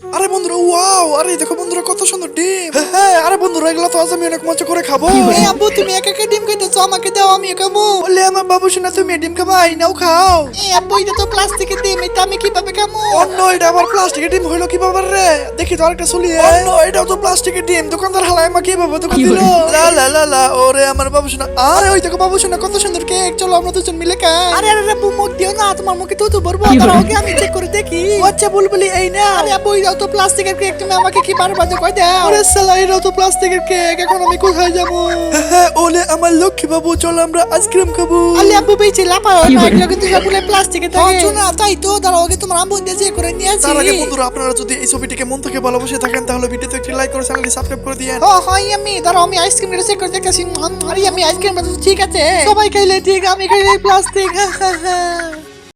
আরে বন্ধুরা ওয়াও, আরে দেখো বন্ধুরা কত সুন্দর ডিম। হ্যাঁ আরে বন্ধুরা এগুলো তো আজ আমি অনেক মজা করে খাবো। এই আব্বু তুমি একা একা ডিম খাইতেছো, আমাকে দাও আমি খাবো। বলে আমার বাবু শোনা তুমি ডিম খাবা, এই নাও খাও। এই আব্বু এটা তো প্লাস্টিকের ডিম, এটা আমি কিভাবে খাবো? অন্য এটা আবার প্লাস্টিকের ডিম হইলো কিভাবে রে? দেখি তো আরেকটা চলি। অন্য এটাও তো প্লাস্টিকের ডিম, দোকানদার হালাই আমাকে কিভাবে দোকান দিল? লা লা লা লা, ওরে আমার বাবু শোনা। আরে ওই দেখো বাবু শোনা কত সুন্দর কেক, চলো আমরা দুজন মিলে খাই। আরে আরে আব্বু মুখ দিও না, তোমার মুখে তো ভরবো, তার আগে আমি চেক করে দেখি। ও আচ্ছা বুলবুলি এই না। আরে আব্বু এটাও তো প্লাস্টিকের কেক, তুমি আমাকে কি বারবার কই দাও? আরে সালা এটাও তো প্লাস্টিকের কেক, এখন আমি কোথায় যাবো? হ্যাঁ ওলে আমার লক্ষ্মী বাবু, চলো আমরা আইসক্রিম খাবো। আলে আব্বু বেঁচে লাপা হয় না, এগুলো কিন্তু সবগুলো প্লাস্টিকের থাকে। না তাই তো, দাঁড়াও আগে তোমার আম্মু দিয়ে চেক করে নিয়ে আসি। তার আগে বন্ধুরা আপনারা যদি এই ছবিটিকে মন থেকে ভালোবেসে থাকেন তাহলে ভিডিওতে একটি লাইক করে চ্যানেলটি সাবস্ক্রাইব করে দিয়েন। ও হয় আমি, দাঁড়াও আমি আইসক্রিম চেক করে দেখতেছি। আরে আমি আইসক্রিম ঠিক আছে, সবাই খাইলে ঠিক, আমি খাইলে প্লাস্টিক।